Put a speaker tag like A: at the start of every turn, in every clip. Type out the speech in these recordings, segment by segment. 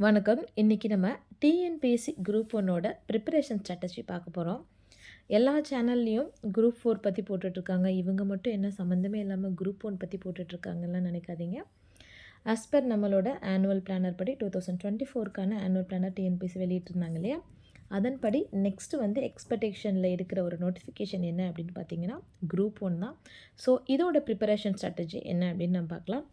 A: வணக்கம். இன்றைக்கி நம்ம டிஎன்பிஎஸ்சி குரூப் ஒன்னோட ப்ரிப்பரேஷன் ஸ்ட்ராட்டஜி பார்க்க போகிறோம். எல்லா சேனல்லையும் குரூப் 4 பற்றி போட்டுட்ருக்காங்க. இவங்க மட்டும் என்ன சம்மந்தமே இல்லாமல் குரூப் 1 பற்றி போட்டுட்ருக்காங்கலாம் நினைக்காதீங்க. ஆஸ் பர் நம்மளோட ஆனுவல் பிளானர் படி 2024க்கான ஆனுவல் பிளானர் டிஎன்பிஎஸ்சி வெளியிட்டிருந்தாங்க இல்லையா, அதன்படி நெக்ஸ்ட்டு வந்து எக்ஸ்பெக்டேஷனில் இருக்கிற ஒரு நோட்டிஃபிகேஷன் என்ன அப்படின்னு பார்த்தீங்கன்னா குரூப் 1 தான். ஸோ இதோட ப்ரிப்பரேஷன் ஸ்ட்ராட்டஜி என்ன அப்படின்னு நம்ம பார்க்கலாம்.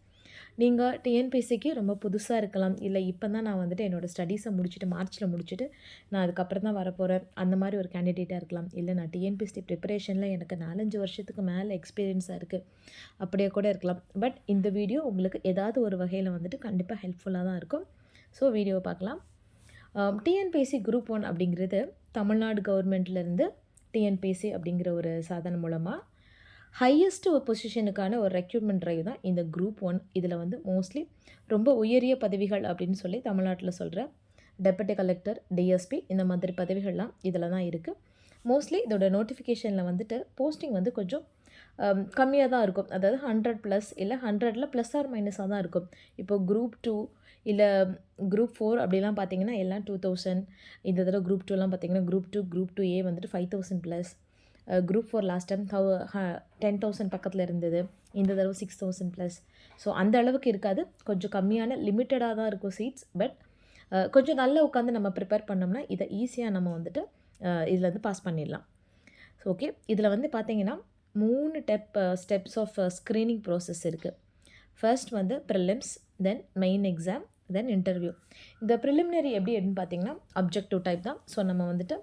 A: நீங்கள் டிஎன்பிஎஸ்சிக்கு ரொம்ப புதுசாக இருக்கலாம், இல்லை இப்போ தான் நான் வந்துட்டு என்னோடய ஸ்டடீஸை முடிச்சுட்டு மார்ச்சில் முடிச்சுட்டு நான் அதுக்கப்புறம் தான் வரப்போகிறேன், அந்த மாதிரி ஒரு கேண்டிடேட்டாக இருக்கலாம். இல்லை நான் டிஎன்பிஎஸ்சி ப்ரிப்பரேஷனில் எனக்கு 4-5 வருஷத்துக்கு மேலே எக்ஸ்பீரியன்ஸாக இருக்குது, அப்படியே கூட இருக்கலாம். பட் இந்த வீடியோ உங்களுக்கு ஏதாவது ஒரு வகையில் வந்துட்டு கண்டிப்பாக ஹெல்ப்ஃபுல்லாக தான் இருக்கும். ஸோ வீடியோவை பார்க்கலாம். டிஎன்பிஎஸ்சி குரூப் 1 அப்படிங்கிறது தமிழ்நாடு கவர்மெண்ட்லேருந்து டிஎன்பிஎஸ்சி அப்படிங்கிற ஒரு சாதனை மூலமாக ஹையஸ்ட் ஒரு பொசிஷனுக்கான ஒரு ரெக்ரூட்மெண்ட் ட்ரைவ் தான் இந்த குரூப் 1. இதில் வந்து மோஸ்ட்லி ரொம்ப உயரிய பதவிகள் அப்படின்னு சொல்லி தமிழ்நாட்டில் சொல்கிற டெப்யூட்டி கலெக்டர், டிஎஸ்பி இந்த மாதிரி பதவிகள்லாம் இதில் தான் இருக்குது. மோஸ்ட்லி இதோட நோட்டிஃபிகேஷனில் வந்துட்டு போஸ்டிங் வந்து கொஞ்சம் கம்மியாக தான் இருக்கும். அதாவது 100+ இல்லை 100ல் ப்ளஸ் ஆர் மைனஸாக தான் இருக்கும். இப்போது குரூப் 2 இல்லை குரூப் 4 அப்படிலாம் பார்த்தீங்கன்னா எல்லாம் 2000. இந்த தடவை குரூப் 2லாம் பார்த்தீங்கன்னா குரூப் 2, குரூப் 2A வந்துட்டு 5000+. குரூப் 4 லாஸ்ட் டைம் 10,000 பக்கத்தில் இருந்தது. இந்த தடவை 6,000+. ஸோ அந்த அளவுக்கு இருக்காது, கொஞ்சம் கம்மியான லிமிட்டடாக தான் இருக்கும் சீட்ஸ். பட் கொஞ்சம் நல்லா உட்காந்து நம்ம ப்ரிப்பேர் பண்ணோம்னா இதை ஈஸியாக நம்ம வந்துட்டு இதில் வந்து பாஸ் பண்ணிடலாம். ஸோ ஓகே, இதில் வந்து பார்த்தீங்கன்னா 3 ஸ்டெப்ஸ் ஆஃப் ஸ்க்ரீனிங் ப்ராசஸ் இருக்குது. ஃபர்ஸ்ட் வந்து ப்ரிலிம்ஸ், தென் மெயின் எக்ஸாம், தென் இன்டர்வியூ. இந்த ப்ரிலிமினரி எப்படி அப்படின்னு பார்த்தீங்கன்னா அப்ஜெக்டிவ் டைப் தான். ஸோ நம்ம வந்துட்டு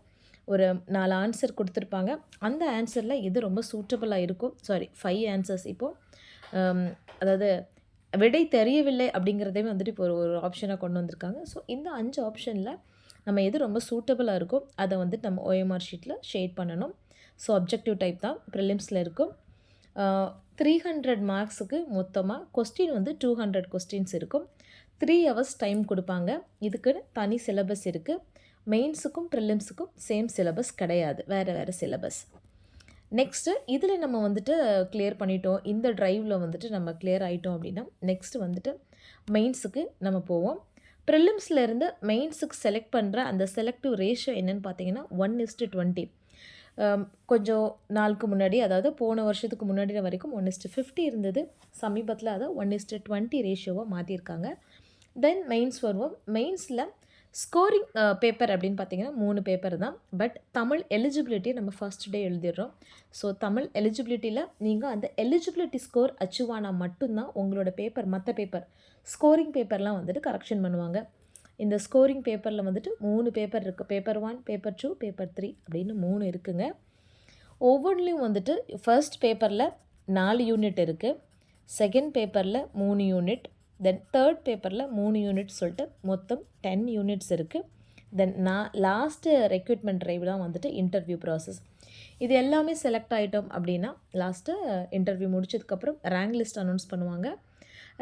A: ஒரு 4 ஆன்சர் கொடுத்துருப்பாங்க. அந்த ஆன்சரில் எது ரொம்ப சூட்டபுளாக இருக்கும், 5 ஆன்சர்ஸ் இப்போது அதாவது விடை தெரியவில்லை அப்படிங்கிறதே வந்துட்டு இப்போ ஒரு ஆப்ஷனாக கொண்டு வந்திருக்காங்க. ஸோ இந்த 5 ஆப்ஷனில் நம்ம எது ரொம்ப சூட்டபுளாக இருக்கோ அதை வந்துட்டு நம்ம OMR ஷீட்டில் ஷேட் பண்ணணும். ஸோ அப்ஜெக்டிவ் டைப் தான் ப்ரிலிம்ஸில் இருக்கும். 300 மார்க்ஸுக்கு மொத்தமாக கொஸ்டின் வந்து 200 கொஸ்டின்ஸ் இருக்கும். 3 hours டைம் கொடுப்பாங்க. இதுக்குன்னு தனி சிலபஸ் இருக்குது. மெயின்ஸுக்கும் ப்ரிலிம்ஸுக்கும் சேம் சிலபஸ் கிடையாது, வேறு வேறு சிலபஸ். நெக்ஸ்ட்டு இதில் நம்ம வந்துட்டு கிளியர் பண்ணிட்டோம், இந்த ட்ரைவில் வந்துட்டு நம்ம கிளியர் ஆகிட்டோம் அப்படின்னா நெக்ஸ்ட்டு வந்துட்டு மெயின்ஸுக்கு நம்ம போவோம். ப்ரிலிம்ஸ்லேருந்து மெயின்ஸுக்கு செலக்ட் பண்ணுற அந்த செலக்டிவ் ரேஷியோ என்னென்னு பார்த்தீங்கன்னா 1:20. கொஞ்சம் நாளுக்கு முன்னாடி, அதாவது போன வருஷத்துக்கு முன்னாடி வரைக்கும் 1:50 இருந்தது. சமீபத்தில் அதை 1:20 ரேஷியோவாக மாற்றிருக்காங்க. தென் மெயின்ஸ் வருவோம். மெயின்ஸில் ஸ்கோரிங் பேப்பர் அப்படின்னு பார்த்தீங்கன்னா 3 பேப்பர் தான். பட் தமிழ் எலிஜிபிலிட்டியை நம்ம ஃபர்ஸ்ட் டே எழுதிடுறோம். ஸோ தமிழ் எலிஜிபிலிட்டியில் நீங்கள் அந்த எலிஜிபிலிட்டி ஸ்கோர் அச்சீவ் ஆனால் மட்டும்தான் உங்களோட பேப்பர், மற்ற பேப்பர் ஸ்கோரிங் பேப்பர்லாம் வந்துட்டு கரெக்ஷன் பண்ணுவாங்க. இந்த ஸ்கோரிங் பேப்பரில் வந்துட்டு 3 பேப்பர் இருக்குது. பேப்பர் 1, பேப்பர் 2, பேப்பர் 3 அப்படின்னு 3 இருக்குங்க. ஒவ்வொன்றிலையும் வந்துட்டு ஃபர்ஸ்ட் பேப்பரில் 4 யூனிட் இருக்குது, செகண்ட் பேப்பரில் 3 யூனிட், தென் தேர்ட் பேப்பரில் 3 யூனிட் சொல்லிட்டு மொத்தம் 10 யூனிட்ஸ் இருக்குது. தென் லாஸ்ட்டு ரெக்ரூட்மெண்ட் ட்ரைவ் தான் வந்துட்டு இன்டர்வியூ ப்ராசஸ். இது எல்லாமே செலக்ட் ஆகிட்டோம் அப்படின்னா லாஸ்ட்டு இன்டர்வியூ முடிச்சதுக்கப்புறம் ரேங்க் லிஸ்ட் அனௌன்ஸ் பண்ணுவாங்க.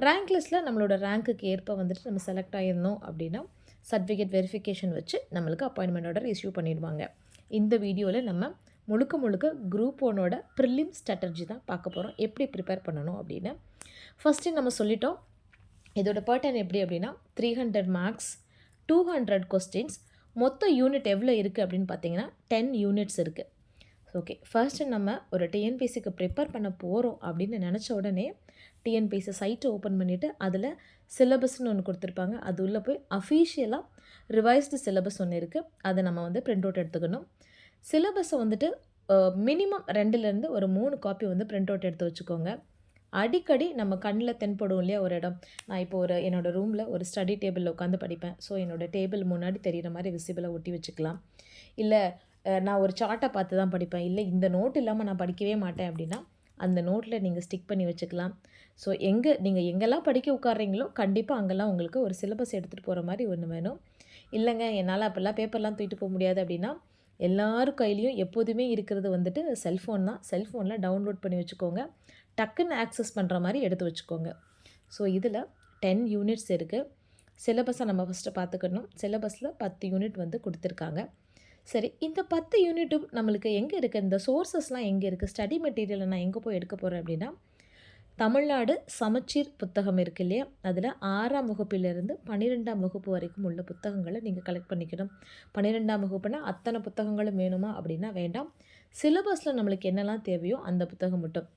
A: ரேங்க் லிஸ்ட்டில் நம்மளோட ரேங்க்குக்கு ஏற்ப வந்துட்டு நம்ம செலக்ட் ஆகியிருந்தோம் அப்படின்னா சர்டிஃபிகேட் வெரிஃபிகேஷன் வச்சு நம்மளுக்கு அப்பாயின்மெண்ட் ஆர்டர் இஷ்யூ பண்ணிடுவாங்க. இந்த வீடியோவில் நம்ம முழுக்க குரூப் 1ஓட ப்ரிலிம் ஸ்ட்ராட்டஜி தான் பார்க்க போகிறோம், எப்படி ப்ரிப்பேர் பண்ணணும் அப்படின்னு. ஃபஸ்ட்டு நம்ம சொல்லிட்டோம் இதோட பேட்டர்ன் எப்படி அப்படின்னா 300 மார்க்ஸ், 200 கொஸ்டின்ஸ், மொத்த யூனிட் எவ்வளோ இருக்குது அப்படின்னு பார்த்தீங்கன்னா 10 யூனிட்ஸ் இருக்குது. ஓகே, ஃபர்ஸ்ட்டு நம்ம ஒரு டிஎன்பிஎஸ்சிக்கு ப்ரிப்பேர் பண்ண போகிறோம் அப்படின்னு நினச்ச உடனே டிஎன்பிஎஸ்சி சைட்டை ஓப்பன் பண்ணிவிட்டு அதில் சிலபஸ்ன்னு ஒன்று கொடுத்துருப்பாங்க. அது உள்ளே போய் அஃபீஷியலாக ரிவைஸ்டு சிலபஸ் ஒன்று இருக்குது, அதை நம்ம வந்து பிரிண்ட் அவுட் எடுத்துக்கணும். சிலபஸை வந்துட்டு மினிமம் 2லேருந்து ஒரு 3 காப்பி வந்து பிரிண்ட் அவுட் எடுத்து வச்சுக்கோங்க. அடிக்கடி நம்ம கண்ணில் தென்படும் இல்லையா ஒரு இடம். நான் இப்போ என்னோடய ரூமில் ஒரு ஸ்டடி டேபிளில் உட்காந்து படிப்பேன். ஸோ என்னோடய டேபிள் முன்னாடி தெரிகிற மாதிரி விசிபிளாக ஒட்டி வச்சுக்கலாம். இல்லை நான் ஒரு சார்ட்டை பார்த்து தான் படிப்பேன், இல்லை இந்த நோட் இல்லாமல் நான் படிக்கவே மாட்டேன் அப்படின்னா அந்த நோட்டில் நீங்கள் ஸ்டிக் பண்ணி வச்சுக்கலாம். ஸோ நீங்கள் எங்கெல்லாம் படிக்க உட்கார்றீங்களோ கண்டிப்பாக அங்கெல்லாம் உங்களுக்கு ஒரு சிலபஸ் எடுத்துகிட்டு போகிற மாதிரி ஒன்று வேணும். இல்லைங்க என்னால் அப்போல்லாம் பேப்பர்லாம் தூக்கிட்டு போக முடியாது அப்படின்னா எல்லாரும் கையிலையும் எப்போதுமே இருக்கிறது வந்துட்டு செல்ஃபோன் தான். செல்ஃபோனில் டவுன்லோட் பண்ணி வச்சுக்கோங்க, டக்குன்னு ஆக்சஸ் பண்ணுற மாதிரி எடுத்து வச்சுக்கோங்க. ஸோ இதில் 10 யூனிட்ஸ் இருக்குது. சிலபஸை நம்ம ஃபஸ்ட்டு பார்த்துக்கணும். சிலபஸில் 10 யூனிட் வந்து கொடுத்துருக்காங்க. சரி, இந்த 10 யூனிட்டும் நம்மளுக்கு எங்கே இருக்குது, இந்த சோர்ஸஸ்லாம் எங்கே இருக்குது, ஸ்டடி மெட்டீரியலை நான் எங்கே போய் எடுக்க போகிறேன் அப்படின்னா தமிழ்நாடு சமச்சீர் புத்தகம் இருக்கு இல்லையா, அதில் 6ஆம் வகுப்பிலிருந்து 12ஆம் வகுப்பு வரைக்கும் உள்ள புத்தகங்களை நீங்கள் கலெக்ட் பண்ணிக்கணும். 12ஆம் வகுப்புனா அத்தனை புத்தகங்களும் வேணுமா அப்படின்னா வேண்டாம். சிலபஸில் நம்மளுக்கு என்னெல்லாம் தேவையோ அந்த புத்தகம் மட்டும்.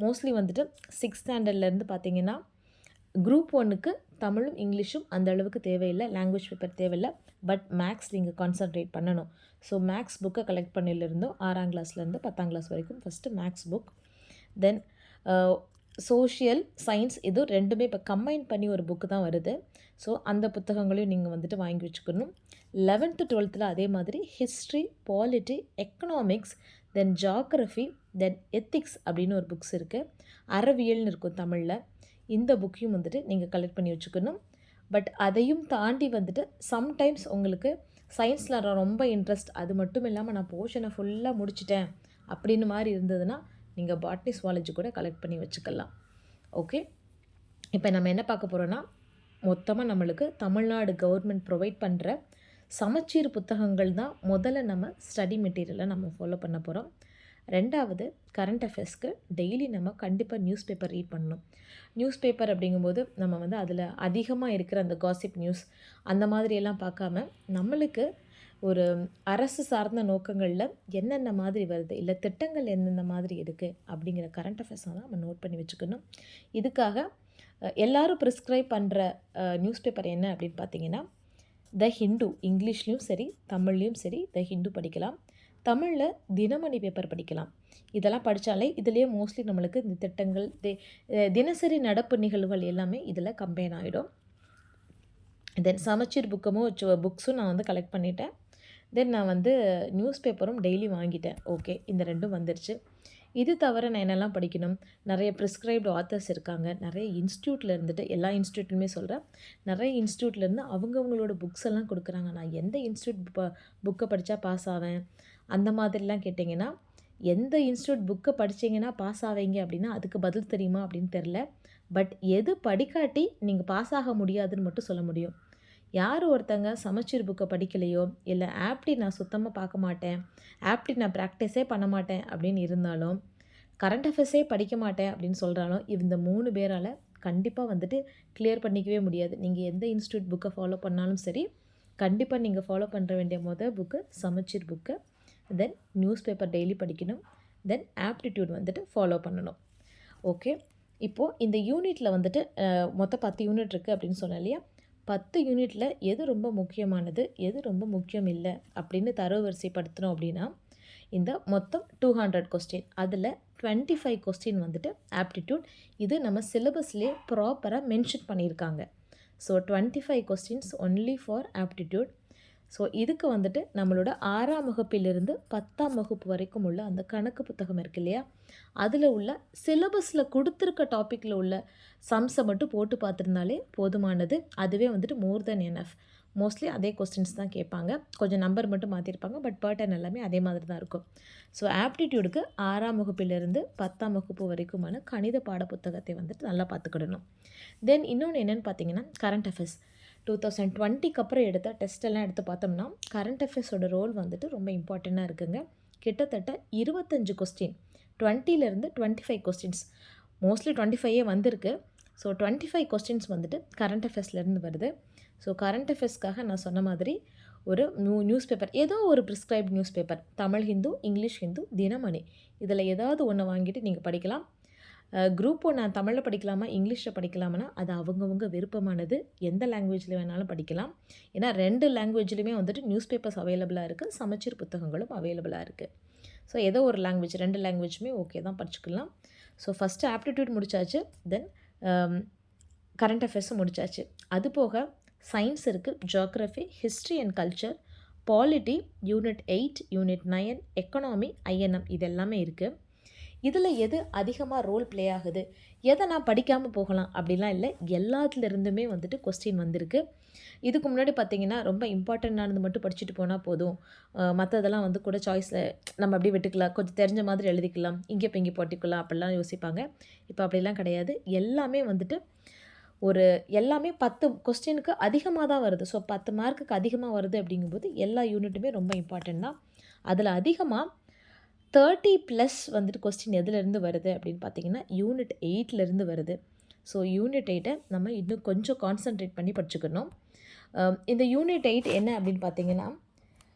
A: மோஸ்ட்லி வந்துட்டு 6th ஸ்டாண்டர்ட்லேருந்து பார்த்தீங்கன்னா குரூப் 1க்கு தமிழும் இங்கிலீஷும் அந்த அளவுக்கு தேவையில்லை, லாங்குவேஜ் பேப்பர் தேவையில்லை. பட் மேக்ஸ் நீங்கள் கான்சன்ட்ரேட் பண்ணணும். ஸோ மேக்ஸ் புக்கை கலெக்ட் பண்ணிலிருந்தோம் 6ஆம் கிளாஸ்லேருந்து 10ஆம் கிளாஸ் வரைக்கும் first maths book. Then social science இது ரெண்டுமே இப்போ கம்பைன் பண்ணி ஒரு புக்கு தான் வருது. ஸோ அந்த புத்தகங்களையும் நீங்கள் வந்துட்டு வாங்கி வச்சுக்கணும். 11th 12th அதே மாதிரி ஹிஸ்ட்ரி, பாலிட்டி, எக்கனாமிக்ஸ், தென் ஜாகிரஃபி, தென் எத்திக்ஸ் அப்படின்னு ஒரு புக்ஸ் இருக்குது. அறவியல்னு இருக்கும் தமிழில். இந்த புக்கையும் வந்துட்டு நீங்கள் கலெக்ட் பண்ணி வச்சுக்கணும். பட் அதையும் தாண்டி வந்துட்டு சம்டைம்ஸ் உங்களுக்கு சயின்ஸில் ரொம்ப இன்ட்ரெஸ்ட், அது மட்டும் இல்லாமல் நான் போர்ஷனை ஃபுல்லாக முடிச்சிட்டேன் அப்படின்னு மாதிரி இருந்ததுன்னா நீங்கள் பாட்னி சுவாலஜி கூட கலெக்ட் பண்ணி வச்சுக்கலாம். ஓகே, இப்போ நம்ம என்ன பார்க்க போகிறோன்னா, மொத்தமாக நம்மளுக்கு தமிழ்நாடு கவர்மெண்ட் ப்ரொவைட் பண்ணுற சமச்சீர் புத்தகங்கள் தான் முதல்ல நம்ம ஸ்டடி மெட்டீரியலை நம்ம ஃபாலோ பண்ண போகிறோம். ரெண்டாவது, கரண்ட் அஃபேர்ஸ்க்கு டெய்லி நம்ம கண்டிப்பாக நியூஸ் பேப்பர் ரீட் பண்ணணும். நியூஸ் பேப்பர் அப்படிங்கும்போது நம்ம வந்து அதில் அதிகமாக இருக்கிற அந்த காசிப் நியூஸ் அந்த மாதிரியெல்லாம் பார்க்காம நம்மளுக்கு ஒரு அரசு சார்ந்த நோக்கங்களில் என்னென்ன மாதிரி வருது, இல்லை திட்டங்கள் எந்தெந்த மாதிரி இருக்குது அப்படிங்கிற கரண்ட் அஃபேர்ஸை தான் நம்ம நோட் பண்ணி வச்சுக்கணும். இதுக்காக எல்லோரும் ப்ரிஸ்கிரைப் பண்ணுற நியூஸ் பேப்பர் என்ன அப்படின்னு பார்த்தீங்கன்னா, த ஹிந்து. இங்கிலீஷ்லேயும் சரி தமிழ்லேயும் சரி த ஹிந்து படிக்கலாம். தமிழில் தினமணி பேப்பர் படிக்கலாம். இதெல்லாம் படித்தாலே இதுலேயே மோஸ்ட்லி நம்மளுக்கு இந்த திட்டங்கள் தினசரி நடப்பு நிகழ்வுகள் எல்லாமே இதில் கம்பைன் ஆகிடும். தென் சமச்சீர் புக்ஸும் நான் வந்து கலெக்ட் பண்ணிட்டேன். தென் நான் வந்து நியூஸ் பேப்பரும் டெய்லி வாங்கிட்டேன். ஓகே, இந்த ரெண்டும் வந்துருச்சு. இது தவிர நான் என்னெல்லாம் படிக்கணும், நிறைய ப்ரிஸ்கிரைப்டு ஆத்தர்ஸ் இருக்காங்க. நிறைய இன்ஸ்டியூட்டில் இருந்துட்டு, எல்லா இன்ஸ்டியூட்லையுமே சொல்கிறேன், நிறைய இன்ஸ்டியூட்லேருந்து அவங்கவுங்களோட புக்ஸ் எல்லாம் கொடுக்குறாங்க. நான் எந்த இன்ஸ்டியூட் புக்கை படித்தா பாஸ் ஆவேன் அந்த மாதிரிலாம் கேட்டிங்கன்னா, எந்த இன்ஸ்டியூட் புக்கை படித்தீங்கன்னா பாஸ் ஆவீங்க அப்படின்னா அதுக்கு பதில் தெரியுமா அப்படின்னு தெரில. பட் எது படிக்காட்டி நீங்கள் பாஸ் ஆக முடியாதுன்னு மட்டும் சொல்ல முடியும். யார் ஒருத்தங்க சமச்சீர் புக்கை படிக்கலையோ, இல்லை ஆப்டி நான் சுத்தமாக பார்க்க மாட்டேன், ஆப்டி நான் ப்ராக்டிஸே பண்ண மாட்டேன் அப்படின்னு இருந்தாலும், கரண்ட் அஃபேர்ஸே படிக்க மாட்டேன் அப்படின்னு சொல்கிறாலும், இந்த 3 பேரால் கண்டிப்பாக வந்துட்டு கிளியர் பண்ணிக்கவே முடியாது. நீங்கள் எந்த இன்ஸ்டியூட் புக்கை ஃபாலோ பண்ணாலும் சரி, கண்டிப்பாக நீங்கள் ஃபாலோ பண்ணுற வேண்டிய புக்கு சமச்சீர் புக்கு. தென் நியூஸ் பேப்பர் டெய்லி படிக்கணும். தென் ஆப்டிடியூட் வந்துட்டு ஃபாலோ பண்ணணும். ஓகே, இப்போது இந்த யூனிட்டில் வந்துட்டு மொத்தம் 10 யூனிட் இருக்குது அப்படின்னு சொன்னேன் இல்லையா, 10 யூனிட்டில் எது ரொம்ப முக்கியமானது, எது ரொம்ப முக்கியம் இல்லை அப்படின்னு தரவரிசைப்படுத்தணும் அப்படின்னா, இந்த மொத்தம் 200 கொஸ்டின், அதில் 25 கொஸ்டின் வந்துட்டு ஆப்டிடியூட். இது நம்ம சிலபஸ்லேயே ப்ராப்பராக மென்ஷன் பண்ணியிருக்காங்க. So 25 questions only for aptitude. So இதுக்கு வந்துட்டு நம்மளோட 6ஆம் வகுப்பிலிருந்து 10ஆம் வகுப்பு வரைக்கும் உள்ள அந்த கணக்கு புத்தகம் இருக்கு இல்லையா, அதில் உள்ள சிலபஸில் கொடுத்துருக்க டாப்பிக்கில் உள்ள சம்ஸை மட்டும் போட்டு பார்த்துருந்தாலே போதுமானது. அதுவே வந்துட்டு மோர் தென் எனஃப். மோஸ்ட்லி அதே கொஸ்டின்ஸ் தான் கேட்பாங்க, கொஞ்சம் நம்பர் மட்டும் மாற்றிருப்பாங்க. பட் பேட்டர்ன் எல்லாமே அதே மாதிரி தான் இருக்கும். ஸோ ஆப்டிடியூடுக்கு 6ஆம் வகுப்பிலிருந்து 10ஆம் வகுப்பு வரைக்குமான கணித பாட புத்தகத்தை வந்துட்டு நல்லா பார்த்துக்கிடணும். தென் இன்னொன்று என்னென்னு பார்த்தீங்கன்னா, கரண்ட் அஃபேர்ஸ் 2020க்கு அப்புறம் எடுத்த டெஸ்ட்டெல்லாம் எடுத்து பார்த்தோம்னா, கரண்ட் அஃபேர்ஸோட ரோல் வந்துட்டு ரொம்ப இம்பார்ட்டண்ட்டாக இருக்குங்க. கிட்டத்தட்ட 25 கொஸ்டின், 20லேருந்து 25 கொஸ்டின்ஸ், மோஸ்ட்லி 25 வந்திருக்கு. ஸோ 25 கொஸ்டின்ஸ் வந்துட்டு கரண்ட் அஃபேர்ஸ்லேருந்து வருது. ஸோ கரண்ட் அஃபேர்ஸ்க்காக நான் சொன்ன மாதிரி ஒரு நியூஸ் பேப்பர், ஏதோ ஒரு prescribed news paper, Tamil Hindu, English Hindu, Dinamani, இதில் ஏதாவது ஒன்று வாங்கிட்டு நீங்கள் படிக்கலாம். குரூப் 1 நான் தமிழில் படிக்கலாமா இங்கிலீஷில் படிக்கலாமான்னா அது அவங்கவுங்க விருப்பமானது. எந்த லாங்குவேஜில் வேணாலும் படிக்கலாம். ஏன்னா 2 லாங்குவேஜ்லையுமே வந்துட்டு நியூஸ் பேப்பர்ஸ் அவைலபிளாக இருக்குது, சமச்சீர் புத்தகங்களும் அவைலபிளாக இருக்குது. ஸோ ஏதோ ஒரு லாங்குவேஜ், 2 லாங்குவேஜுமே ஓகே தான், படிச்சுக்கலாம். ஸோ ஃபஸ்ட்டு ஆப்டிடியூட் முடித்தாச்சு. தென் கரண்ட் அஃபேர்ஸும் முடித்தாச்சு. அது போக சயின்ஸ் இருக்குது, geography, history and culture, polity, unit 8, unit 9, economy, INM, இது எல்லாமே இருக்குது. இதில் எது அதிகமாக ரோல் ப்ளே ஆகுது, எதை நான் படிக்காமல் போகலாம் அப்படிலாம் இல்லை, எல்லாத்துலேருந்துமே வந்துட்டு கொஸ்டின் வந்திருக்கு. இதுக்கு முன்னாடி பார்த்திங்கன்னா ரொம்ப இம்பார்ட்டண்ட்டானது மட்டும் படிச்சுட்டு போனால் போதும், மற்றதெல்லாம் வந்து கூட சாய்ஸில் நம்ம அப்படியே விட்டுக்கலாம், கொஞ்சம் தெரிஞ்ச மாதிரி எழுதிக்கலாம், இங்கே இப்போ இங்கே போட்டிக்கலாம் அப்படிலாம் யோசிப்பாங்க. இப்போ அப்படிலாம் கிடையாது. எல்லாமே வந்துட்டு எல்லாமே 10 கொஸ்டினுக்கு அதிகமாக தான் வருது. ஸோ 10 மார்க்குக்கு அதிகமாக வருது அப்படிங்கும்போது எல்லா யூனிட்டுமே ரொம்ப இம்பார்ட்டண்ட் தான். அதில் அதிகமாக 30+ வந்துட்டு கொஸ்டின் எதுலேருந்து வருது அப்படின்னு பார்த்தீங்கன்னா, யூனிட் 8லேருந்து வருது. ஸோ யூனிட் 8 நம்ம இன்னும் கொஞ்சம் கான்சன்ட்ரேட் பண்ணி படிச்சுக்கணும். இந்த யூனிட் 8 என்ன அப்படின்னு பார்த்தீங்கன்னா,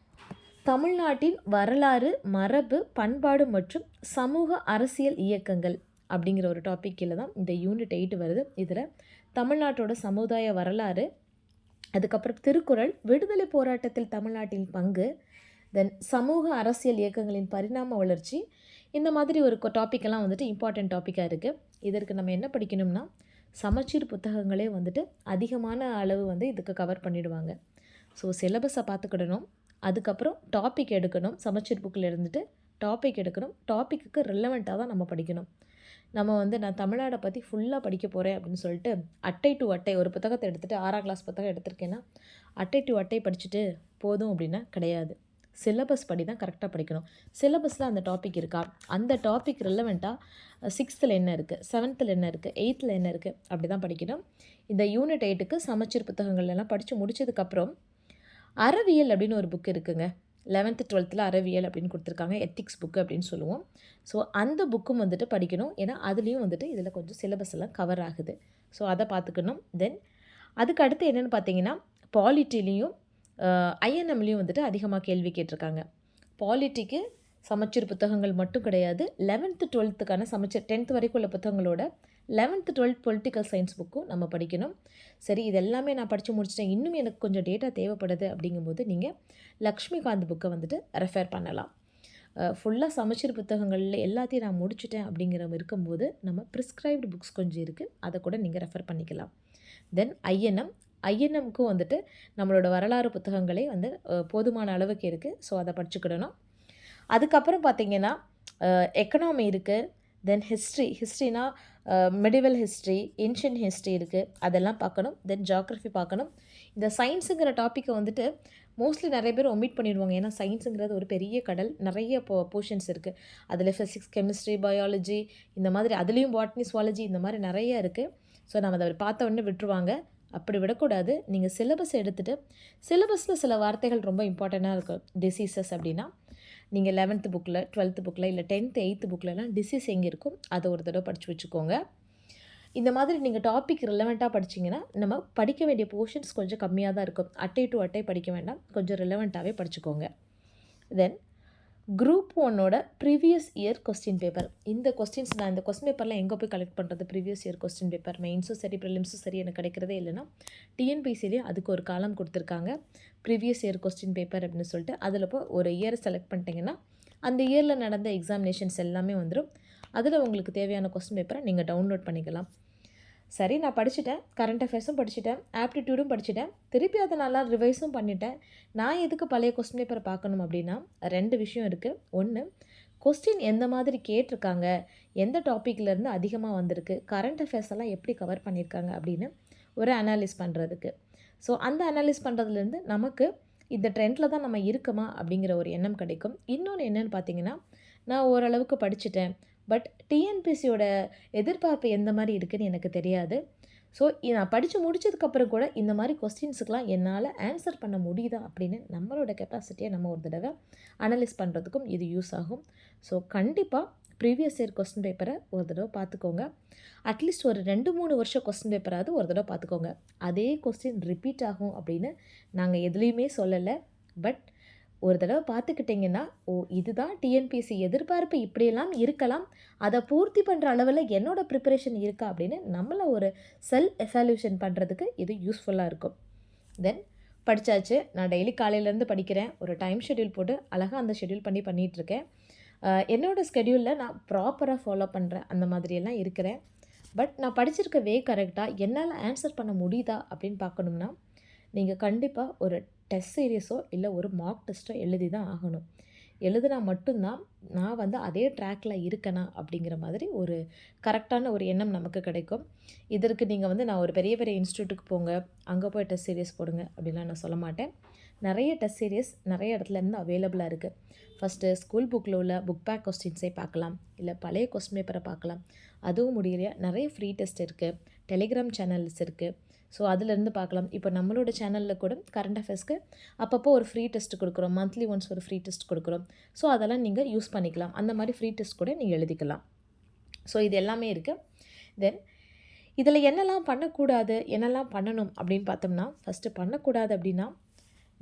A: தமிழ்நாட்டின் வரலாறு, மரபு, பண்பாடு மற்றும் சமூக அரசியல் இயக்கங்கள் அப்படிங்கிற ஒரு டாபிக் கீழே தான் இந்த யூனிட் 8 வருது. இதில் தமிழ்நாட்டோட சமுதாய வரலாறு, அதுக்கப்புறம் திருக்குறள், விடுதலை போராட்டத்தில் தமிழ்நாட்டின் பங்கு, தென் சமூக அரசியல் இயக்கங்களின் பரிணாம வளர்ச்சி, இந்த மாதிரி ஒரு டாப்பிக்கெல்லாம் வந்துட்டு இம்பார்ட்டண்ட் டாப்பிக்காக இருக்குது. இதற்கு நம்ம என்ன படிக்கணும்னா, சமச்சீர் புத்தகங்களே வந்துட்டு அதிகமான அளவு வந்து இதுக்கு கவர் பண்ணிடுவாங்க. ஸோ சிலபஸை பார்த்துக்கிடணும், அதுக்கப்புறம் டாபிக் எடுக்கணும், சமச்சீர் புக்கில் இருந்துட்டு டாபிக் எடுக்கணும், டாப்பிக்கு ரிலவெண்ட்டாக தான் நம்ம படிக்கணும். நம்ம வந்து நான் தமிழ்நாடை பற்றி ஃபுல்லாக படிக்க போகிறேன் அப்படின்னு சொல்லிட்டு அட்டை டு அட்டை ஒரு புத்தகத்தை எடுத்துகிட்டு 6ஆம் கிளாஸ் புத்தகம் எடுத்திருக்கேன்னா அட்டை டு அட்டை படிச்சுட்டு போதும் அப்படின்னா கிடையாது. சிலபஸ் படி தான் கரெக்டாக படிக்கணும். சிலபஸில் அந்த டாபிக் இருக்கா, அந்த டாபிக் ரிலவெண்ட்டாக 6th என்ன இருக்குது, 7th என்ன இருக்குது, 8th என்ன இருக்குது, அப்படி தான் படிக்கணும். இந்த யூனிட் 8க்கு சமச்சீர் புத்தகங்கள் எல்லாம் படித்து முடிச்சதுக்கப்புறம் அறவியல் அப்படின்னு ஒரு புக் இருக்குங்க. 11th 12th அறவியல் அப்படின்னு கொடுத்துருக்காங்க, எத்திக்ஸ் புக்கு அப்படின்னு சொல்லுவோம். ஸோ அந்த புக்கும் வந்துட்டு படிக்கணும். ஏன்னா அதுலேயும் வந்துட்டு இதில் கொஞ்சம் சிலபஸ் எல்லாம் கவர் ஆகுது. ஸோ அதை பார்த்துக்கணும். தென் அதுக்கு அடுத்து என்னென்னு பார்த்தீங்கன்னா, பாலிட்டிலையும் ஐஎன்எம்லேயும் வந்துட்டு அதிகமாக கேள்வி கேட்டிருக்காங்க. பாலிட்டிக்கு சமச்சீர் புத்தகங்கள் மட்டும் கிடையாது, 11th 12th சமச்சீர் 10th வரைக்கும் உள்ள புத்தகங்களோட 11th 12th பொலிட்டிக்கல் சயின்ஸ் புக்கும் நம்ம படிக்கணும். சரி, இது எல்லாமே நான் படித்து முடிச்சிட்டேன், இன்னும் எனக்கு கொஞ்சம் டேட்டா தேவைப்படுது அப்படிங்கும்போது நீங்கள் லக்ஷ்மிகாந்த் புக்கை வந்துட்டு ரெஃபர் பண்ணலாம். ஃபுல்லாக சமச்சீர் புத்தகங்களில் எல்லாத்தையும் நான் முடிச்சுட்டேன் அப்படிங்கிற இருக்கும்போது நம்ம ப்ரிஸ்கிரைப்டு புக்ஸ் கொஞ்சம் இருக்குது, அதை கூட நீங்கள் ரெஃபர் பண்ணிக்கலாம். தென் ஐஎன்எம்க்கும் வந்துட்டு நம்மளோட வரலாறு புத்தகங்களே வந்து போதுமான அளவுக்கு இருக்குது. ஸோ அதை படிச்சுக்கிடணும். அதுக்கப்புறம் பார்த்திங்கன்னா எக்கனாமி இருக்குது. தென் ஹிஸ்ட்ரினா மெடிவல் ஹிஸ்ட்ரி, ஏன்ஷியன்ட் ஹிஸ்ட்ரி இருக்குது, அதெல்லாம் பார்க்கணும். தென் ஜியாகிரஃபி பார்க்கணும். இந்த சயின்ஸுங்கிற டாப்பிக்கை வந்துட்டு மோஸ்ட்லி நிறைய பேர் ஒமிட் பண்ணிடுவாங்க. ஏன்னா சயின்ஸுங்கிறது ஒரு பெரிய கடல், நிறைய போர்ஷன்ஸ் இருக்குது. அதில் ஃபிசிக்ஸ், கெமிஸ்ட்ரி, பயாலஜி, இந்த மாதிரி அதுலேயும் பாட்னி, சுவாலஜி, இந்த மாதிரி நிறைய இருக்குது. ஸோ நம்ம அதை பார்த்த உடனே விட்டுருவாங்க. அப்படி விடக்கூடாது. நீங்கள் சிலபஸ் எடுத்துகிட்டு, சிலபஸில் சில வார்த்தைகள் ரொம்ப இம்பார்ட்டண்ட்டாக இருக்கும். டிசீசஸ் அப்படின்னா நீங்கள் 11th புக்கில், 12th புக்கில், இல்லை 10th 8th புக்கிலலாம் டிசீஸ் எங்கே இருக்கும் அதை ஒரு தடவை படித்து வச்சுக்கோங்க. இந்த மாதிரி நீங்கள் டாபிக் ரிலவெண்ட்டாக படிச்சிங்கன்னா நம்ம படிக்க வேண்டிய போர்ஷன்ஸ் கொஞ்சம் கம்மியாக தான் இருக்கும். அட்டை டு அட்டை படிக்க வேண்டாம், கொஞ்சம் ரிலவெண்ட்டாகவே படிச்சுக்கோங்க. தென் குரூப் 1ஓட ப்ரீவியஸ் இயர் கொஸ்டின் பேப்பர். இந்த கொஸ்டின்ஸ் நான் இந்த கொஸ்டின் பேப்பர்லாம் எங்கே போய் கலெக்ட் பண்ணுறது? ப்ரீவியஸ் இயர் கொஸ்டின் பேப்பர் மெயின்ஸும் சரி, ப்ரிலிம்ஸும் சரி எனக்கு கிடைக்கிறதே இல்லைன்னா டிஎன்பிசிலேயே அதுக்கு ஒரு காலம் கொடுத்துருக்காங்க, ப்ரீவியஸ் இயர் கொஸ்டின் பேப்பர் அப்படின்னு சொல்லிட்டு. அதில் போய் ஒரு இயரை செலக்ட் பண்ணிட்டீங்கன்னா அந்த இயரில் நடந்த எக்ஸாமினேஷன்ஸ் எல்லாமே வந்துடும். அதில் உங்களுக்கு தேவையான கொஸ்டின் பேப்பரை நீங்கள் டவுன்லோட் பண்ணிக்கலாம். சரி, நான் படிச்சுட்டேன், கரண்ட் அஃபேர்ஸும் படிச்சுட்டேன், ஆப்டிடியூடும் படிச்சுட்டேன், திருப்பி அதை நல்லா ரிவைஸும் பண்ணிட்டேன். நான் எதுக்கு பழைய கொஸ்டின் பேப்பரை பார்க்கணும் அப்படின்னா 2 விஷயம் இருக்குது. ஒன்று, கொஸ்டின் எந்த மாதிரி கேட்டிருக்காங்க, எந்த டாப்பிக்லேருந்து அதிகமாக வந்திருக்கு, கரண்ட் அஃபேர்ஸ் எல்லாம் எப்படி கவர் பண்ணியிருக்காங்க அப்படின்னு ஒரு அனாலிஸ் பண்ணுறதுக்கு. ஸோ அந்த அனாலிஸ் பண்ணுறதுலேருந்து நமக்கு இந்த ட்ரெண்டில் தான் நம்ம இருக்கமா அப்படிங்கிற ஒரு எண்ணம் கிடைக்கும். இன்னொன்று என்னென்னு பார்த்தீங்கன்னா, நான் ஓரளவுக்கு படிச்சுட்டேன், பட் டிஎன்பிசியோட எதிர்பார்ப்பு எந்த மாதிரி இருக்குதுன்னு எனக்கு தெரியாது. ஸோ நான் படித்து முடித்ததுக்கப்புறம் கூட இந்த மாதிரி கொஸ்டின்ஸுக்கெலாம் என்னால் ஆன்சர் பண்ண முடியுதா அப்படின்னு நம்மளோட கெப்பாசிட்டியை நம்ம ஒரு தடவை அனலைஸ் பண்ணுறதுக்கும் இது யூஸ் ஆகும். ஸோ கண்டிப்பாக ப்ரீவியஸ் இயர் கொஸ்டின் பேப்பரை ஒரு தடவை பார்த்துக்கோங்க. அட்லீஸ்ட் ஒரு 2-3 வருஷம் கொஸ்டின் பேப்பராவது ஒரு தடவை பார்த்துக்கோங்க. அதே கொஸ்டின் ரிப்பீட் ஆகும் அப்படின்னு நாங்கள் எதுலேயுமே சொல்லலை. பட் ஒரு தடவை பார்த்துக்கிட்டிங்கன்னா, ஓ இதுதான் டிஎன்பிஎஸ்சி எதிர்பார்ப்பு, இப்படியெல்லாம் இருக்கலாம், அதை பூர்த்தி பண்ணுற அளவில் என்னோடய ப்ரிப்பரேஷன் இருக்கா அப்படின்னு நம்மளை ஒரு செல்ஃப் எவாலுவேஷன் பண்ணுறதுக்கு இது யூஸ்ஃபுல்லாக இருக்கும். தென் படித்தாச்சு, நான் டெய்லி காலையிலேருந்து படிக்கிறேன், ஒரு டைம் ஷெட்யூல் போட்டு அழகாக அந்த ஷெட்யூல் பண்ணிகிட்ருக்கேன். என்னோடய ஸ்கெடியூலில் நான் ப்ராப்பராக ஃபாலோ பண்ணுறேன், அந்த மாதிரியெல்லாம் இருக்கிறேன். பட் நான் படிச்சிருக்க வே கரெக்டாக என்னால் ஆன்சர் பண்ண முடியுதா அப்படின்னு பார்க்கணும்னா நீங்கள் கண்டிப்பாக ஒரு டெஸ்ட் சீரியஸோ இல்லை ஒரு மார்க் டெஸ்ட்டோ எழுதி தான் ஆகணும். எழுதினா மட்டும்தான் நான் வந்து அதே ட்ராக்கில் இருக்கேனா அப்படிங்கிற மாதிரி ஒரு கரெக்டான ஒரு எண்ணம் நமக்கு கிடைக்கும். இதற்கு நீங்கள் வந்து நான் ஒரு பெரிய பெரிய இன்ஸ்டியூட்டுக்கு போங்க, அங்கே போய் டெஸ்ட் சீரியஸ் போடுங்க அப்படின்லாம் நான் சொல்ல மாட்டேன். நிறைய டெஸ்ட் சீரியஸ் நிறைய இடத்துலேருந்து அவைலபிளாக இருக்குது. ஃபஸ்ட்டு ஸ்கூல் புக்கில் உள்ள புக் பேக் கொஸ்டின்ஸை பார்க்கலாம், இல்லை பழைய கொஸ்டின் பேப்பரை பார்க்கலாம். அதுவும் முடியலையா நிறைய ஃப்ரீ டெஸ்ட் இருக்குது, டெலிகிராம் சேனல்ஸ் இருக்குது. ஸோ அதிலேருந்து பார்க்கலாம். இப்போ நம்மளோட சேனலில் கூட கரண்ட் அஃபேர்ஸ்க்கு அப்பப்போ ஒரு ஃப்ரீ டெஸ்ட் கொடுக்குறோம். மந்த்லி ஒன்ஸ் ஒரு ஃப்ரீ டெஸ்ட் கொடுக்குறோம். ஸோ அதெல்லாம் நீங்கள் யூஸ் பண்ணிக்கலாம். அந்த மாதிரி ஃப்ரீ டெஸ்ட் கூட நீங்கள் எழுதிக்கலாம். ஸோ இது எல்லாமே இருக்குது. தென் இதில் என்னெல்லாம் பண்ணக்கூடாது, என்னெல்லாம் பண்ணணும் அப்படின்னு பார்த்தோம்னா, ஃபஸ்ட்டு பண்ணக்கூடாது அப்படின்னா,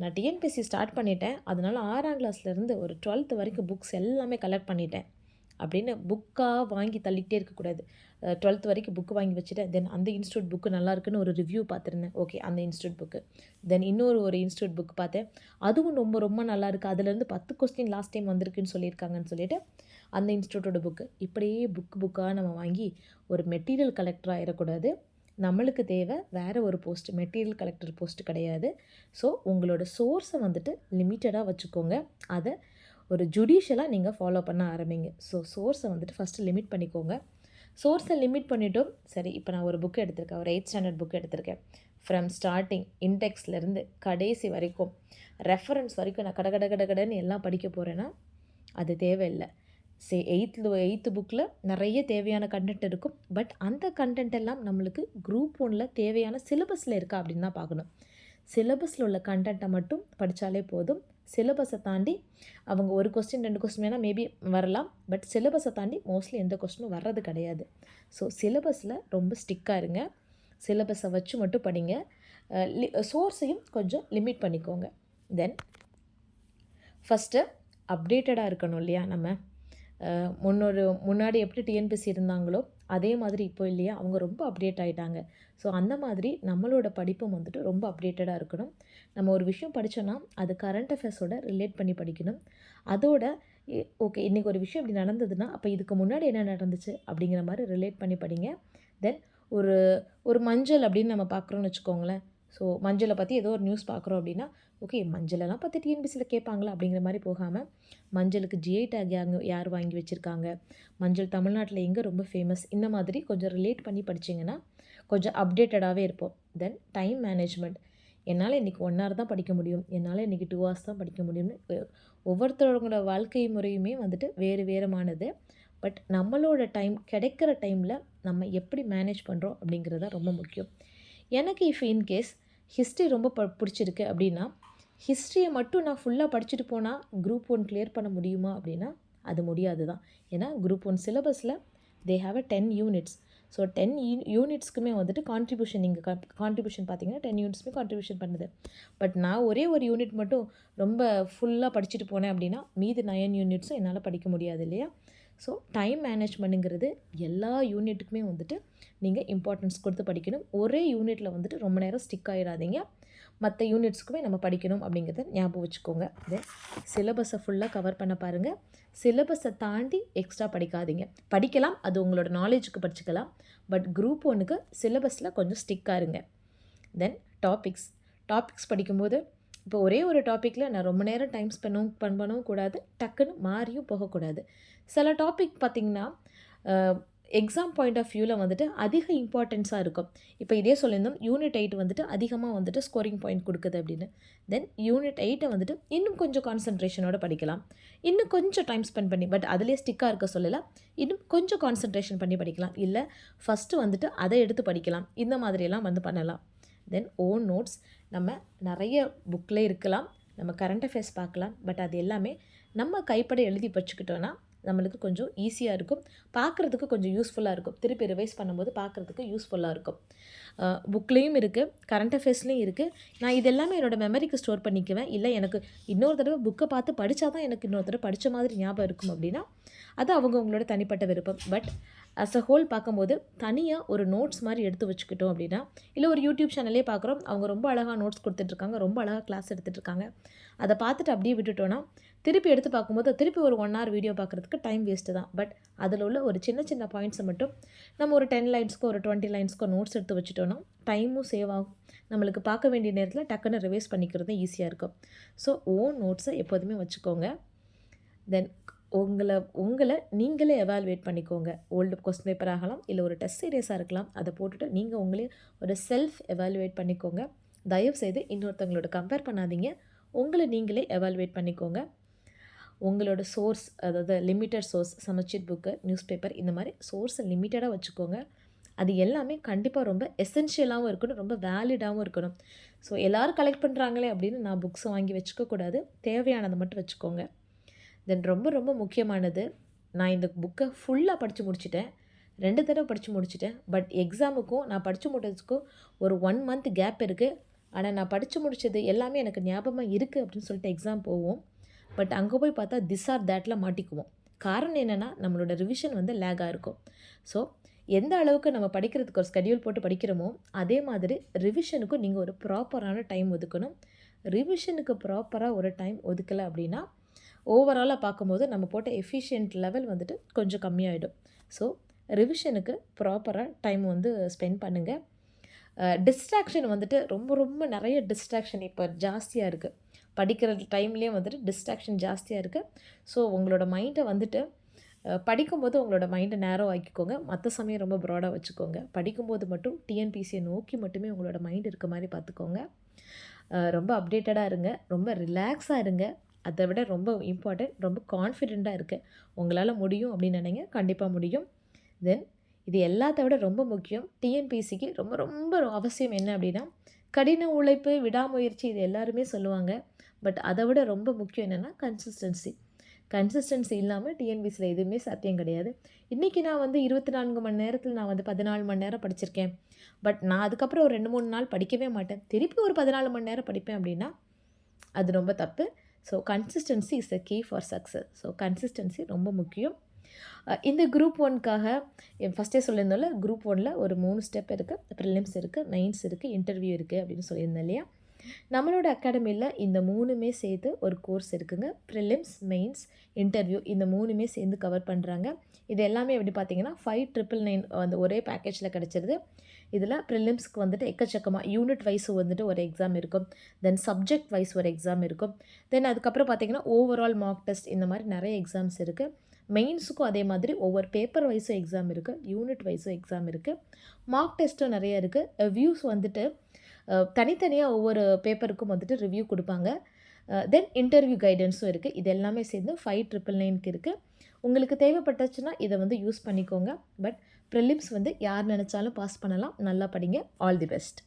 A: நான் டிஎன்பிஎஸ்சி ஸ்டார்ட் பண்ணிட்டேன். அதனால் 6ஆம் கிளாஸ்லேருந்து ஒரு 12th வரைக்கும் புக்ஸ் எல்லாமே கலெக்ட் பண்ணிட்டேன் அப்படின்னு புக்காக வாங்கி தள்ளிக்கிட்டே இருக்கக்கூடாது. 12th வரைக்கும் புக்கு வாங்கி வச்சுட்டேன். தென் அந்த இன்ஸ்டியூட் புக்கு நல்லா இருக்குன்னு ஒரு ரிவ்யூ பார்த்துருந்தேன். ஓகே, அந்த இன்ஸ்டியூட் புக்கு. தென் ஒரு இன்ஸ்டியூட் புக் பார்த்தேன். அதுவும் ரொம்ப ரொம்ப நல்லா இருக்குது. அதுலேருந்து 10 கொஸ்டின் லாஸ்ட் டைம் வந்திருக்குன்னு சொல்லியிருக்காங்கன்னு சொல்லிட்டு அந்த இன்ஸ்டியூட்டோட புக்கு. இப்படியே புக்காக நம்ம வாங்கி ஒரு மெட்டீரியல் கலெக்டராக ஆயிடக்கூடாது. நம்மளுக்கு தேவை வேறு ஒரு போஸ்ட், மெட்டீரியல் கலெக்டர் போஸ்ட் கிடையாது. ஸோ உங்களோட சோர்ஸை வந்துட்டு லிமிட்டடாக வச்சுக்கோங்க. அதை ஒரு ஜுடிஷியலாக நீங்கள் ஃபாலோ பண்ண ஆரம்பிங்க. ஸோ சோர்ஸை வந்துட்டு ஃபஸ்ட்டு லிமிட் பண்ணிக்கோங்க. சோர்ஸை லிமிட் பண்ணிவிட்டும் சரி, இப்போ நான் ஒரு புக்கு எடுத்திருக்கேன், ஒரு 8th ஸ்டாண்டர்ட் புக் எடுத்திருக்கேன். ஃப்ரம் ஸ்டார்டிங் இன்டெக்ஸ்லேருந்து கடைசி வரைக்கும் ரெஃபரன்ஸ் வரைக்கும் நான் கடன்னு எல்லாம் படிக்க போகிறேன்னா அது தேவையில்லை. எயித்து புக்கில் நிறைய தேவையான கண்டென்ட் இருக்கும். பட் அந்த கண்டென்ட் எல்லாம் நம்மளுக்கு குரூப் 1ல் தேவையான சிலபஸில் இருக்கா அப்படின்னு தான் பார்க்கணும். சிலபஸில் உள்ள கண்டென்ட்டை மட்டும் படித்தாலே போதும். சிலபஸை தாண்டி அவங்க ஒரு கொஸ்டின் 2 கொஸ்டின் வேணால் மேபி வரலாம். பட் சிலபஸை தாண்டி மோஸ்ட்லி எந்த கொஸ்டினும் வர்றது கிடையாது. ஸோ சிலபஸில் ரொம்ப ஸ்டிக்காக இருங்க. சிலபஸை வச்சு மட்டும் படிங்க. சோர்ஸையும் கொஞ்சம் லிமிட் பண்ணிக்கோங்க. தென் ஃபஸ்ட்டு அப்டேட்டடாக இருக்கணும் இல்லையா? நம்ம முன்னாடி எப்படி டிஎன்பிஎஸ்சி இருந்தாங்களோ அதே மாதிரி இப்போ இல்லையா, அவங்க ரொம்ப அப்டேட் ஆகிட்டாங்க. ஸோ அந்த மாதிரி நம்மளோட படிப்பும் வந்துட்டு ரொம்ப அப்டேட்டடாக இருக்கணும். நம்ம ஒரு விஷயம் படித்தோன்னா அது கரண்ட் அஃபேர்ஸோட ரிலேட் பண்ணி படிக்கணும். அதோட ஓகே, இன்றைக்கி ஒரு விஷயம் இப்படி நடந்ததுன்னா அப்போ இதுக்கு முன்னாடி என்ன நடந்துச்சு அப்படிங்கிற மாதிரி ரிலேட் பண்ணி படிங்க. தென் ஒரு மஞ்சள் அப்படின்னு நம்ம பார்க்குறோன்னு வச்சுக்கோங்களேன். ஸோ மஞ்சளை பற்றி ஏதோ ஒரு நியூஸ் பார்க்குறோம் அப்படின்னா, ஓகே மஞ்சளெல்லாம் பற்றி டிஎன்பிஎஸ்சியில் கேட்பாங்களா அப்படிங்கிற மாதிரி போகாமல், மஞ்சளுக்கு ஜிஐ டேக் யார் வாங்கி வச்சுருக்காங்க, மஞ்சள் தமிழ்நாட்டில் எங்கே ரொம்ப ஃபேமஸ், இந்த மாதிரி கொஞ்சம் ரிலேட் பண்ணி படிச்சிங்கன்னா கொஞ்சம் அப்டேட்டடாகவே இருப்போம். தென் டைம் மேனேஜ்மெண்ட். என்னால் இன்றைக்கி 1 hour தான் படிக்க முடியும், என்னால் இன்றைக்கி 2 hours தான் படிக்க முடியும்னு ஒவ்வொருத்தரோட வாழ்க்கை முறையுமே வந்துட்டு வேறுமானது. பட் நம்மளோட கிடைக்கிற டைமில் நம்ம எப்படி மேனேஜ் பண்ணுறோம் அப்படிங்கிறது தான் ரொம்ப முக்கியம். எனக்கு இன்கேஸ் ஹிஸ்ட்ரி ரொம்ப பிடிச்சிருக்கு அப்படின்னா, ஹிஸ்ட்ரியை மட்டும் நான் ஃபுல்லாக படிச்சுட்டு போனால் குரூப் 1 கிளியர் பண்ண முடியுமா அப்படின்னா அது முடியாது தான். ஏன்னா குரூப் 1 சிலபஸில் தே ஹாவ் 10 யூனிட்ஸ். ஸோ 10 யூனிட்ஸ்க்குமே வந்துட்டு கான்ட்ரிபியூஷன், நீங்கள் கான்ட்ரிபியூஷன் பார்த்தீங்கன்னா 10 யூனிட்ஸுமே கான்ட்ரிபியூஷன் பண்ணுது. பட் நான் ஒரே ஒரு யூனிட் மட்டும் ரொம்ப ஃபுல்லாக படிச்சுட்டு போனேன் அப்படின்னா மீதி 9 யூனிட்ஸும் என்னால் படிக்க முடியாது இல்லையா? ஸோ டைம் மேனேஜ்மெண்ட்டுங்கிறது எல்லா யூனிட்டுக்குமே வந்துட்டு நீங்கள் இம்பார்ட்டன்ஸ் கொடுத்து படிக்கணும். ஒரே யூனிட்டில் வந்துட்டு ரொம்ப நேரம் ஸ்டிக் ஆகிடாதீங்க. மற்ற யூனிட்ஸ்க்குமே நம்ம படிக்கணும் அப்படிங்கிறத ஞாபகம் வச்சுக்கோங்க. தென் சிலபஸை ஃபுல்லாக கவர் பண்ண பாருங்கள். சிலபஸை தாண்டி எக்ஸ்ட்ரா படிக்காதீங்க. படிக்கலாம், அது உங்களோட நாலேஜுக்கு படிச்சுக்கலாம். பட் குரூப் 1க்கு சிலபஸில் கொஞ்சம் ஸ்டிக்காக இருங்க. தென் டாபிக்ஸ் படிக்கும்போது இப்போ ஒரே ஒரு டாப்பிக்கில் நான் ரொம்ப நேரம் டைம் பண்ணவும் கூடாது, டக்குன்னு மாறியும் போகக்கூடாது. சில டாபிக் பார்த்திங்கன்னா எக்ஸாம் பாயிண்ட் ஆஃப் வியூவில் வந்துட்டு அதிக இம்பார்ட்டன்ஸாக இருக்கும். இப்போ இதே சொல்லியிருந்தோம் யூனிட் 8 வந்துட்டு அதிகமாக வந்துட்டு ஸ்கோரிங் பாயிண்ட் கொடுக்குது அப்படின்னு. தென் யூனிட் 8 வந்துட்டு இன்னும் கொஞ்சம் கான்சன்ட்ரேஷனோட படிக்கலாம், இன்னும் கொஞ்சம் டைம் ஸ்பெண்ட் பண்ணி, பட் அதிலே ஸ்டிக்காக இருக்க சொல்லலாம், இன்னும் கொஞ்சம் கான்சன்ட்ரேஷன் பண்ணி படிக்கலாம். இல்லை ஃபஸ்ட்டு வந்துட்டு அதை எடுத்து படிக்கலாம். இந்த மாதிரியெல்லாம் பண்ணலாம். தென் ஓன் நோட்ஸ். நம்ம நிறைய புக்கில் இருக்கலாம், நம்ம கரண்ட் அஃபேர்ஸ் பார்க்கலாம். பட் அது எல்லாமே நம்ம கைப்பட எழுதி வச்சுக்கிட்டோன்னா நம்மளுக்கு கொஞ்சம் ஈஸியாக இருக்கும், பார்க்குறதுக்கு கொஞ்சம் யூஸ்ஃபுல்லாக இருக்கும். திருப்பி ரிவைஸ் பண்ணும்போது பார்க்குறதுக்கு யூஸ்ஃபுல்லாக இருக்கும். புக்லேயும் இருக்குது, கரண்ட் அஃபேர்ஸ்லேயும் இருக்குது. நான் இது எல்லாமே என்னோடய மெமரிக்கு ஸ்டோர் பண்ணிக்குவேன். இல்லை எனக்கு இன்னொரு தடவை புக்கை பார்த்து படித்தா தான் எனக்கு இன்னொரு தடவை படித்த மாதிரி ஞாபகம் இருக்கும் அப்படின்னா அது அவங்களோட தனிப்பட்ட விருப்பம். பட் அஸ் அ ஹோல் பார்க்கும்போது தனியாக ஒரு நோட்ஸ் மாதிரி எடுத்து வச்சுக்கிட்டோம் அப்படின்னா, இல்லை ஒரு யூடியூப் சேனலே பார்க்குறோம், அவங்க ரொம்ப அழகாக நோட்ஸ் கொடுத்துட்ருக்காங்க, ரொம்ப அழகாக கிளாஸ் எடுத்துகிட்ருக்காங்க, அதை பார்த்துட்டு அப்படியே விட்டுட்டோன்னா திருப்பி எடுத்து பார்க்கும்போது திருப்பி ஒரு 1 hour வீடியோ பார்க்குறதுக்கு டைம் வேஸ்ட்டு தான். பட் அதில் உள்ள ஒரு சின்ன பாயிண்ட்ஸை மட்டும் நம்ம ஒரு 10 லைன்ஸ்க்கோ ஒரு 20 லைன்ஸ்க்கோ நோட்ஸ் எடுத்து வச்சுட்டோன்னா டைமும் சேவ் ஆகும், நம்மளுக்கு பார்க்க வேண்டிய நேரத்தில் டக்குன்னு ரிவைஸ் பண்ணிக்கிறது ஈஸியாக இருக்கும். ஸோ ஓன் நோட்ஸை எப்போதுமே வச்சுக்கோங்க. தென் உங்களை நீங்களே எவாலுவேட் பண்ணிக்கோங்க. ஓல்டு கொஸ்டின் பேப்பர் ஆகலாம், இல்லை ஒரு டெஸ்ட் சீரியஸாக இருக்கலாம். அதை போட்டுட்டு நீங்கள் உங்களே ஒரு செல்ஃப் எவாலுவேட் பண்ணிக்கோங்க. தயவுசெய்து இன்னொருத்தவங்களோட கம்பேர் பண்ணாதீங்க, உங்களை நீங்களே எவாலுவேட் பண்ணிக்கோங்க. உங்களோட சோர்ஸ், அதாவது லிமிட்டட் சோர்ஸ், சமச்சீர் புக்கு, நியூஸ் பேப்பர், இந்த மாதிரி சோர்ஸை லிமிட்டடாக வச்சுக்கோங்க. அது எல்லாமே கண்டிப்பாக ரொம்ப எசென்ஷியலாகவும் இருக்கணும், ரொம்ப வேலிடாகவும் இருக்கணும். ஸோ எல்லோரும் கலெக்ட் பண்ணுறாங்களே அப்படின்னு நான் புக்ஸை வாங்கி வச்சுக்கக்கூடாது. தேவையானதை மட்டும் வச்சுக்கோங்க. தென் ரொம்ப ரொம்ப முக்கியமானது, நான் இந்த புக்கை ஃபுல்லாக படித்து முடிச்சுட்டேன். 2 தடவை படித்து முடிச்சுட்டேன். பட் எக்ஸாமுக்கும் நான் படித்து முடிச்சதுக்கும் ஒரு 1 மந்த் கேப் இருக்குது. ஆனால் நான் படித்து முடித்தது எல்லாமே எனக்கு ஞாபகமாக இருக்குது அப்படின்னு சொல்லிட்டு எக்ஸாம் போவோம். பட் அங்கே போய் பார்த்தா திஸ் ஆர் தேட்டில் மாட்டிக்குவோம். காரணம் என்னென்னா நம்மளோட ரிவிஷன் வந்து லேகாக இருக்கும். ஸோ எந்த அளவுக்கு நம்ம படிக்கிறதுக்கு ஒரு ஸ்கெடியூல் போட்டு படிக்கிறோமோ அதே மாதிரி ரிவிஷனுக்கும் நீங்கள் ஒரு ப்ராப்பரான டைம் ஒதுக்கணும். ரிவிஷனுக்கு ப்ராப்பராக ஒரு டைம் ஒதுக்கலை அப்படின்னா ஓவராலாக பார்க்கும்போது நம்ம போட்ட எஃபிஷியன்ட் லெவல் வந்துட்டு கொஞ்சம் கம்மியாயிடும். ஸோ ரிவிஷனுக்கு ப்ராப்பராக டைம் வந்து ஸ்பெண்ட் பண்ணுங்கள். டிஸ்ட்ராக்ஷன் வந்துட்டு ரொம்ப ரொம்ப நிறைய டிஸ்ட்ராக்ஷன் இப்போ ஜாஸ்தியாக இருக்குது. படிக்கிற டைம்லேயே வந்துட்டு டிஸ்ட்ராக்ஷன் ஜாஸ்தியாக இருக்குது. ஸோ உங்களோட மைண்டை வந்துட்டு படிக்கும்போது உங்களோட மைண்டை நேரோ ஆக்கிக்கோங்க. மற்ற சமயம் ரொம்ப ப்ராடாக வச்சுக்கோங்க. படிக்கும்போது மட்டும் டிஎன்பிசியை நோக்கி மட்டுமே உங்களோட மைண்ட் இருக்க மாதிரி பார்த்துக்கோங்க. ரொம்ப அப்டேட்டடாக இருங்க, ரொம்ப ரிலாக்ஸாக இருங்க. அதை விட ரொம்ப இம்பார்ட்டன்ட், ரொம்ப கான்ஃபிடெண்ட்டாக இருக்குது. உங்களால் முடியும் அப்படின்னு நினைங்க, கண்டிப்பாக முடியும். தென் இது எல்லாத்த விட ரொம்ப முக்கியம், டிஎன்பிசிக்கு ரொம்ப ரொம்ப அவசியம் என்ன அப்படின்னா, கடின உழைப்பு, விடாமுயற்சி இது எல்லாருமே சொல்லுவாங்க. பட் அதை விட ரொம்ப முக்கியம் என்னென்னா கன்சிஸ்டன்சி இல்லாமல் டிஎன்பிசியில் எதுவுமே சாத்தியம் கிடையாது. இன்றைக்கி நான் வந்து 24 மணி நேரத்தில் நான் வந்து 14 மணி நேரம் படிச்சிருக்கேன். பட் நான் அதுக்கப்புறம் ஒரு 2-3 நாள் படிக்கவே மாட்டேன். திருப்பி ஒரு 14 மணி நேரம் படிப்பேன் அப்படின்னா அது ரொம்ப தப்பு. So consistency is the key for success. So consistency ரொம்ப முக்கியம். இந்த குரூப் 1க்காக ஃபஸ்ட்டே சொல்லியிருந்தோம்ல, குரூப் 1ல் ஒரு 3 ஸ்டெப் இருக்குது. ப்ரிலிம்ஸ் இருக்குது, மெயின்ஸ் இருக்குது, இன்டர்வியூ இருக்குது அப்படின்னு சொல்லியிருந்தேன் இல்லையா? நம்மளோட அகாடமியில் இந்த 3மே சேர்த்து ஒரு கோர்ஸ் இருக்குங்க. ப்ரிலிம்ஸ், மெயின்ஸ், இன்டர்வியூ இந்த 3மே சேர்ந்து கவர் பண்ணுறாங்க. இது எல்லாமே எப்படி பார்த்தீங்கன்னா 5,999 அந்த ஒரே பேக்கேஜில் கிடச்சிருது. இதில் ப்ரிலிம்ஸ்க்கு வந்துட்டு எக்கச்சக்கமாக யூனிட் வைஸ் வந்துட்டு ஒரு எக்ஸாம் இருக்கும். தென் சப்ஜெக்ட் வைஸ் ஒரு எக்ஸாம் இருக்கும். தென் அதுக்கப்புறம் பார்த்தீங்கன்னா ஓவரால் மார்க் டெஸ்ட் இந்த மாதிரி நிறைய எக்ஸாம்ஸ் இருக்குது. மெயின்ஸுக்கும் அதே மாதிரி ஒவ்வொரு பேப்பர் வைஸும் எக்ஸாம் இருக்குது, யூனிட் வைஸும் எக்ஸாம் இருக்குது, மார்க் டெஸ்ட்டும் நிறைய இருக்குது. வியூஸ் வந்துட்டு தனித்தனியாக ஒவ்வொரு பேப்பருக்கும் வந்துட்டு ரிவ்யூ கொடுப்பாங்க. தென் இன்டர்வியூ கைடன்ஸும் இருக்குது. இது எல்லாமே சேர்ந்து 5,999க்கு இருக்குது. உங்களுக்கு தேவைப்பட்டுச்சுன்னா இதை வந்து யூஸ் பண்ணிக்கோங்க. பட் ப்ரிலிம்ஸ் வந்து யார் நினச்சாலும் பாஸ் பண்ணலாம். நல்லா படிங்க. All the best.